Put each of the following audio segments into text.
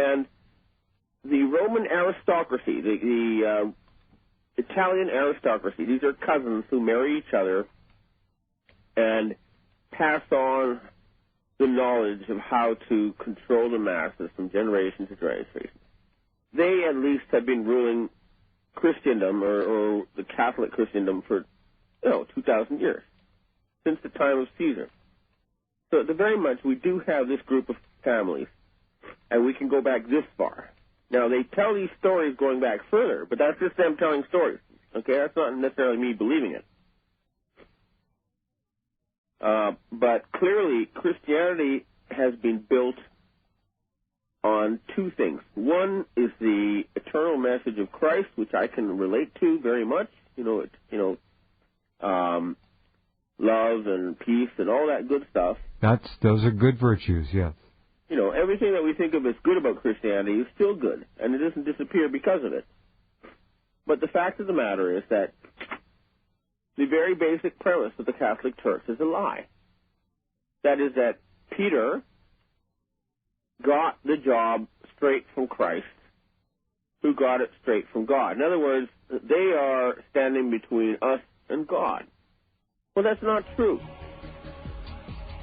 And the Roman aristocracy, the Italian aristocracy, these are cousins who marry each other and pass on the knowledge of how to control the masses from generation to generation. They at least have been ruling Christendom or the Catholic Christendom for 2,000 years, since the time of Caesar. So at the very much, we do have this group of families, and we can go back this far. Now, they tell these stories going back further, but that's just them telling stories. Okay, that's not necessarily me believing it. But clearly, Christianity has been built on two things. One is the eternal message of Christ, which I can relate to very much. Love and peace and all that good stuff. Those are good virtues, yes. Everything that we think of as good about Christianity is still good, and it doesn't disappear because of it. But the fact of the matter is that the very basic premise of the Catholic Church is a lie. That is that Peter got the job straight from Christ, who got it straight from God. In other words, they are standing between us and God. Well, that's not true.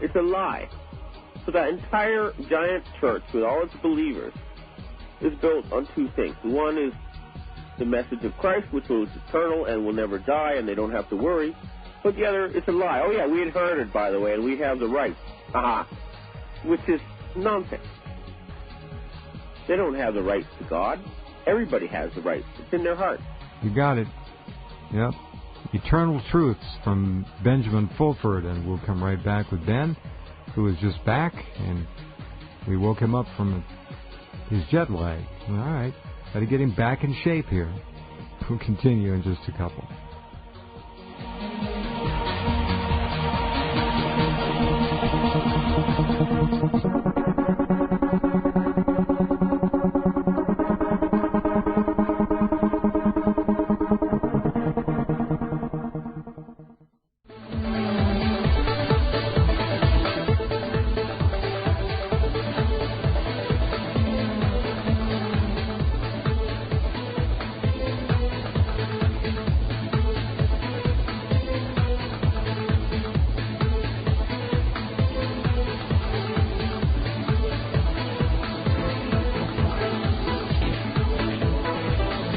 It's a lie. So that entire giant church with all its believers is built on two things. One is the message of Christ, which is eternal and will never die, and they don't have to worry. But the other, it's a lie. Oh, yeah, we inherited, by the way, and we have the right. Which is nonsense. They don't have the rights to God. Everybody has the rights. It's in their heart. You got it. Yep. Eternal Truths from Benjamin Fulford, and we'll come right back with Ben, who is just back, and we woke him up from his jet lag. All right. Got to get him back in shape here. We'll continue in just a couple.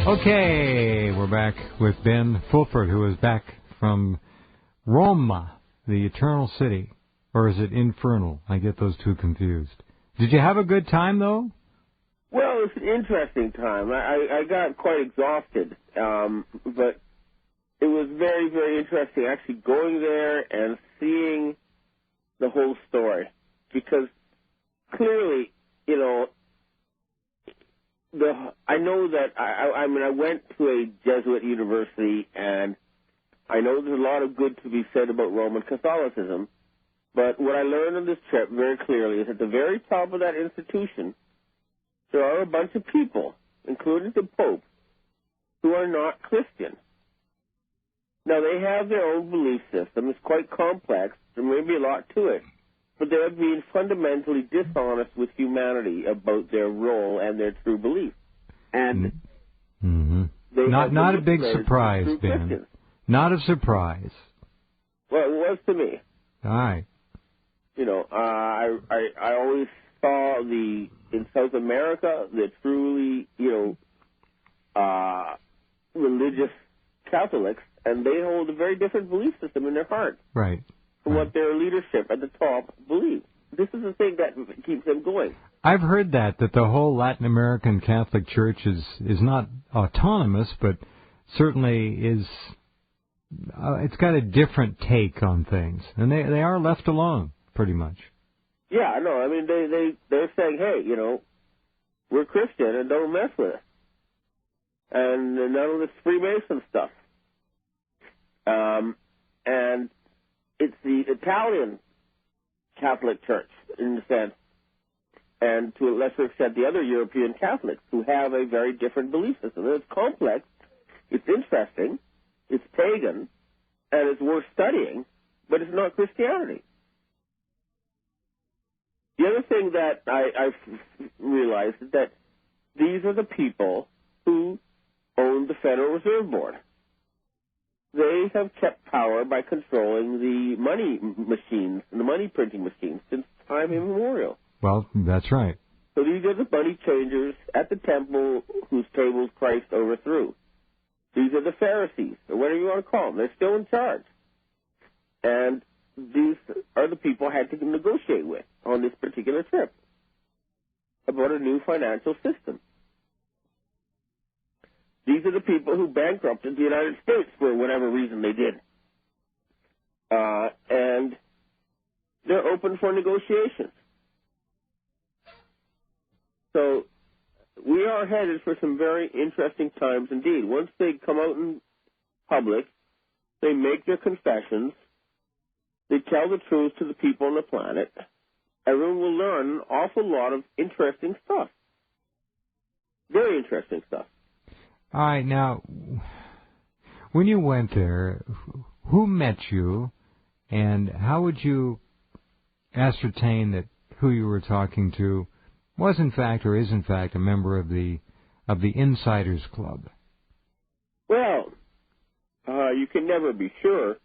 Okay, we're back with Ben Fulford, who is back from Roma, the eternal city. Or is it infernal? I get those two confused. Did you have a good time, though? Well, it's an interesting time. I got quite exhausted, but it was very, very interesting actually going there and seeing the whole story. Because clearly, I know that I went to a Jesuit university, and I know there's a lot of good to be said about Roman Catholicism, but what I learned on this trip very clearly is at the very top of that institution, there are a bunch of people, including the Pope, who are not Christian. Now, they have their own belief system. It's quite complex. There may be a lot to it. But they're being fundamentally dishonest with humanity about their role and their true belief. And not a big surprise, Ben. Christians. Not a surprise. Well, it was to me. All right. I always saw in South America, the truly, religious Catholics, and they hold a very different belief system in their heart. Right. From what their leadership at the top believes. This is the thing that keeps them going. I've heard that the whole Latin American Catholic Church is not autonomous, but certainly is. It's got a different take on things, and they are left alone pretty much. Yeah, no, I mean they're saying, hey, we're Christian and don't mess with it, and none of this Freemason stuff, and it's the Italian Catholic Church, in a sense, and to a lesser extent the other European Catholics, who have a very different belief system. It's complex, it's interesting, it's pagan, and it's worth studying, but it's not Christianity. The other thing that I've realized is that these are the people who own the Federal Reserve Board. They have kept power by controlling the money machines and the money printing machines since time immemorial. Well, that's right. So these are the money changers at the temple whose tables Christ overthrew. These are the Pharisees, or whatever you want to call them. They're still in charge. And these are the people I had to negotiate with on this particular trip about a new financial system. These are the people who bankrupted the United States for whatever reason they did. And they're open for negotiations. So we are headed for some very interesting times indeed. Once they come out in public, they make their confessions, they tell the truth to the people on the planet, everyone will learn an awful lot of interesting stuff. Very interesting stuff. All right, now, when you went there, who met you, and how would you ascertain that who you were talking to was in fact or is in fact a member of the Insiders Club? Well, you can never be sure,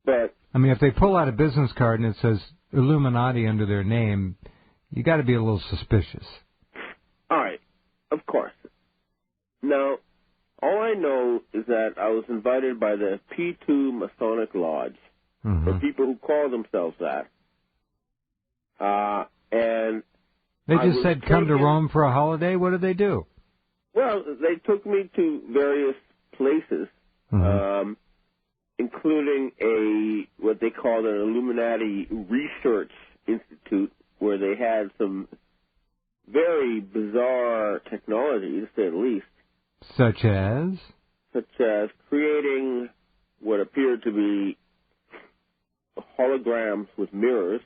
but I mean, if they pull out a business card and it says Illuminati under their name, you got to be a little suspicious. All right, of course. Now, all I know is that I was invited by the P2 Masonic Lodge, for people who call themselves that, and they just said, come to Rome for a holiday? What did they do? Well, they took me to various places, including what they called an Illuminati Research Institute, where they had some very bizarre technology, to say the least. Such as? Such as creating what appeared to be holograms with mirrors.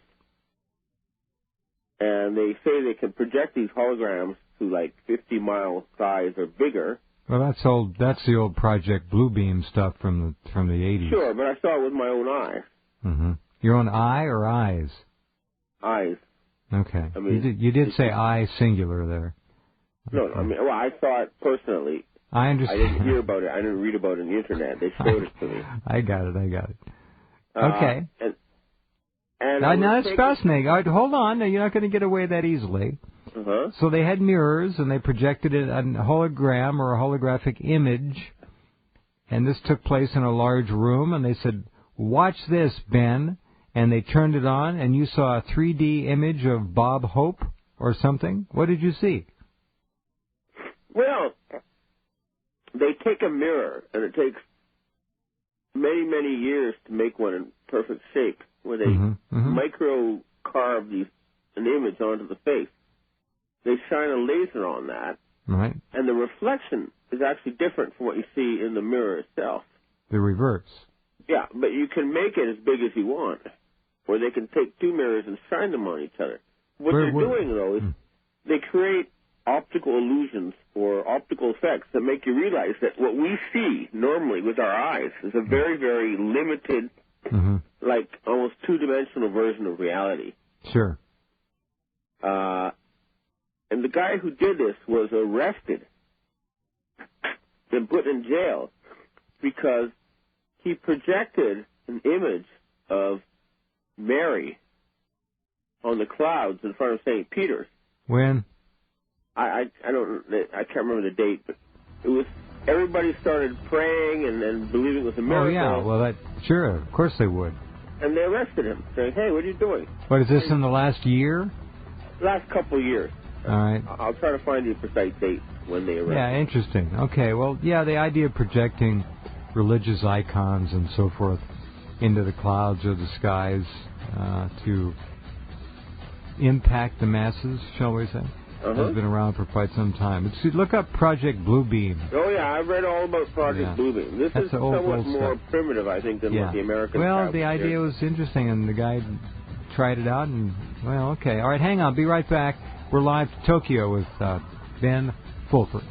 And they say they can project these holograms to like 50-mile size or bigger. Well, that's old. That's the old Project Bluebeam stuff from the 80s. Sure, but I saw it with my own eyes. Your own eye or eyes? Eyes. Okay. I mean, you did say eye singular there. No, I mean, well, I saw it personally. I understand. I didn't hear about it. I didn't read about it on the internet. They showed it to me. I got it. Okay. And now it's fascinating. All right, hold on. Now, you're not going to get away that easily. So they had mirrors, and they projected it on a hologram or a holographic image, and this took place in a large room, and they said, watch this, Ben, and they turned it on, and you saw a 3D image of Bob Hope or something. What did you see? Well, they take a mirror, and it takes many, many years to make one in perfect shape, where they micro-carve an image onto the face. They shine a laser on that, right? And the reflection is actually different from what you see in the mirror itself. The reverse. Yeah, but you can make it as big as you want, or they can take two mirrors and shine them on each other. What they're doing, though, is they create optical illusions or optical effects that make you realize that what we see normally with our eyes is a very, very limited, like almost two-dimensional version of reality. Sure. And the guy who did this was arrested and put in jail because he projected an image of Mary on the clouds in front of St. Peter's. When? I can't remember the date, but it was, everybody started praying and believing it was a miracle. Oh, yeah, well, sure, of course they would. And they arrested him, saying, hey, what are you doing? What, is this in the last year? Last couple of years. All right. I'll try to find you a precise date when they arrested him. Yeah, interesting. Okay, well, yeah, the idea of projecting religious icons and so forth into the clouds or the skies to impact the masses, shall we say, has been around for quite some time. Look up Project Bluebeam. Oh, yeah, I've read all about Project Bluebeam. This is somewhat more primitive, I think, than what the Americans have. Well, the idea was interesting, and the guy tried it out, and, well, okay. All right, hang on. Be right back. We're live to Tokyo with Ben Fulford.